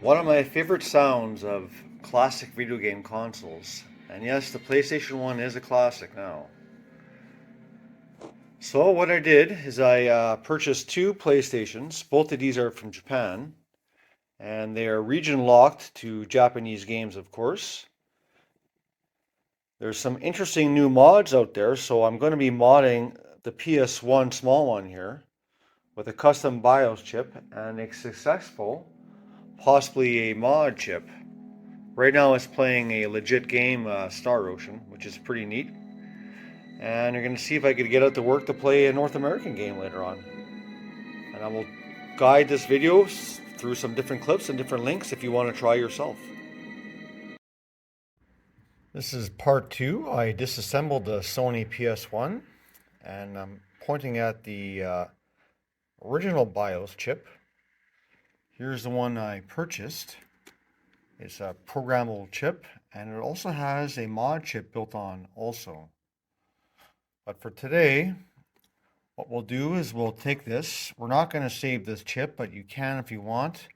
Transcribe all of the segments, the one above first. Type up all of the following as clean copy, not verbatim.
One of my favorite sounds of classic video game consoles. And yes, the PlayStation 1 is a classic now. So what I did is I purchased two PlayStations. Both of these are from Japan. And they are region locked to Japanese games, of course. There's some interesting new mods out there. So I'm going to be modding the PS1 small one here with a custom BIOS chip and a successful, possibly a mod chip. Right now it's playing a legit game, Star Ocean, which is pretty neat. And you're going to see if I could get out to work to play a North American game later on. And I will guide this video through some different clips and different links if you want to try yourself. This is part two. I disassembled the Sony PS1 and I'm pointing at the original BIOS chip. Here's the one I purchased. It's a programmable chip and it also has a mod chip built on also. But for today, what we'll do is we'll take this. We're not going to save this chip, but you can if you want.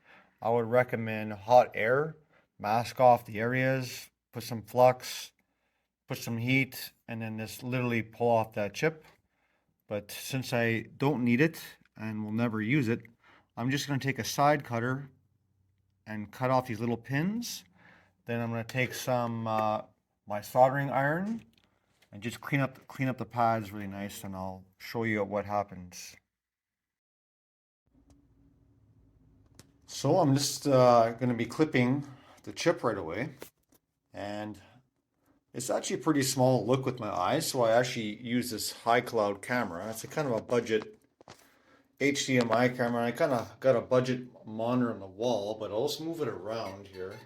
I would recommend hot air, mask off the areas, put some flux, put some heat, and then just literally pull off that chip. But since I don't need it and will never use it, I'm just going to take a side cutter and cut off these little pins. Then I'm going to take some my soldering iron and just clean up the pads really nice, and I'll show you what happens. So I'm just going to be clipping the chip right away, and it's actually pretty small look with my eyes, so I actually use this high cloud camera. It's a kind of a budget HDMI camera. I kind of got a budget monitor on the wall, but I'll just move it around here,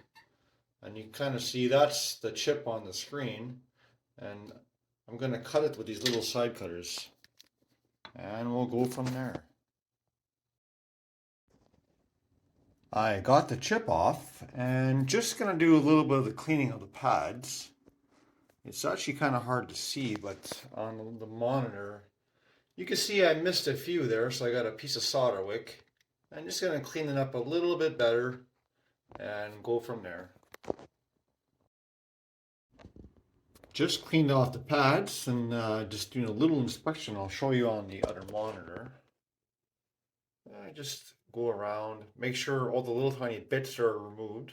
and you kind of see that's the chip on the screen, and I'm going to cut it with these little side cutters, and we'll go from there. I got the chip off and just going to do a little bit of the cleaning of the pads. It's actually kind of hard to see, but on the monitor, you can see I missed a few there, so I got a piece of solder wick. I'm just going to clean it up a little bit better and go from there. Just cleaned off the pads and just doing a little inspection. I'll show you on the other monitor. I just go around, make sure all the little tiny bits are removed.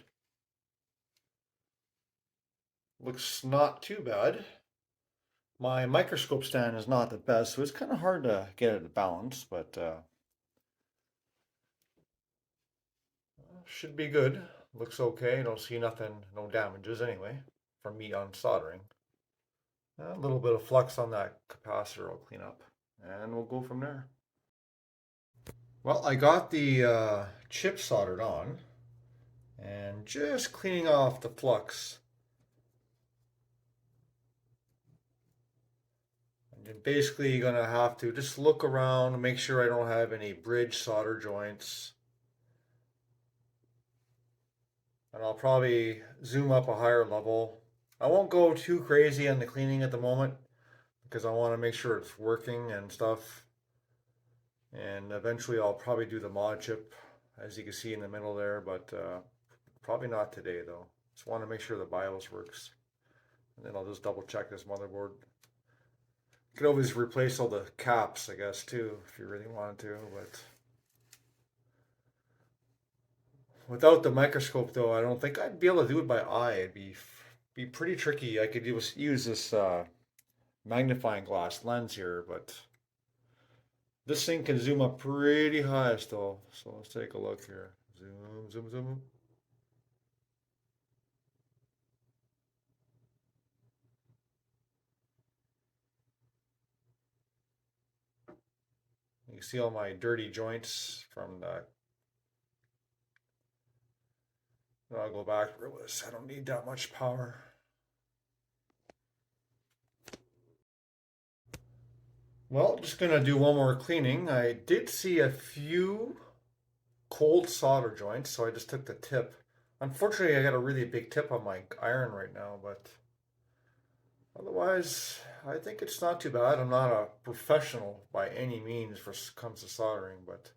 Looks not too bad. My microscope stand is not the best, so it's kind of hard to get it to balance, but should be good. Looks okay. Don't see nothing, no damages anyway from me on soldering. A little bit of flux on that capacitor I'll clean up, and we'll go from there. Well, I got the chip soldered on, and just cleaning off the flux. And basically, you're gonna have to just look around and make sure I don't have any bridge solder joints. And I'll probably zoom up a higher level. I won't go too crazy on the cleaning at the moment because I want to make sure it's working and stuff. And eventually I'll probably do the mod chip, as you can see in the middle there, but probably not today though. Just want to make sure the BIOS works. And then I'll just double check this motherboard. You could always replace all the caps, I guess, too, if you really wanted to, but without the microscope though, I don't think I'd be able to do it by eye. It'd be pretty tricky. I could use this magnifying glass lens here, but this thing can zoom up pretty high still. So let's take a look here. Zoom, zoom, zoom. You can see all my dirty joints from the. I'll go back where it was. I don't need that much power. Well, just gonna do one more cleaning. I did see a few cold solder joints, so I just took the tip. Unfortunately, I got a really big tip on my iron right now, but otherwise, I think it's not too bad. I'm not a professional by any means when it comes to soldering, but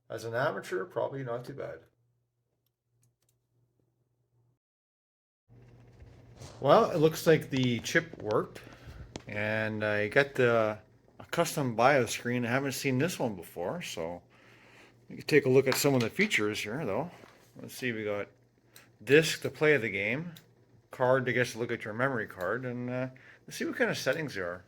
as an amateur, probably not too bad. Well, it looks like the chip worked, and I got a custom BIOS screen. I haven't seen this one before, so you can take a look at some of the features here, though. Let's see, we got disk to play the game, card to get to look at your memory card, and let's see what kind of settings there are.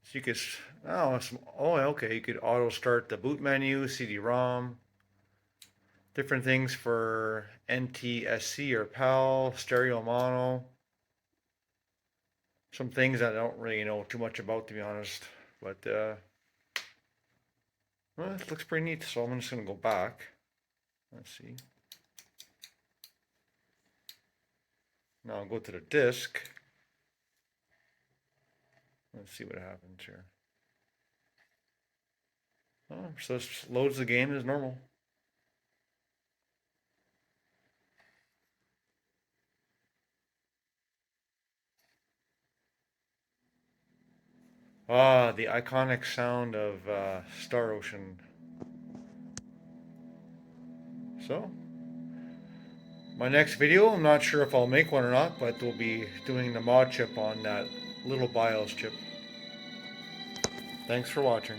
So you could, oh, okay, you could auto start the boot menu, CD-ROM, different things for NTSC or PAL, stereo mono. Some things I don't really know too much about, to be honest. But well, it looks pretty neat. So I'm just gonna go back. Let's see. Now I'll go to the disk. Let's see what happens here. Oh, so it loads the game as normal. Ah, the iconic sound of Star Ocean. So, my next video, I'm not sure if I'll make one or not, but we'll be doing the mod chip on that little BIOS chip. Thanks for watching.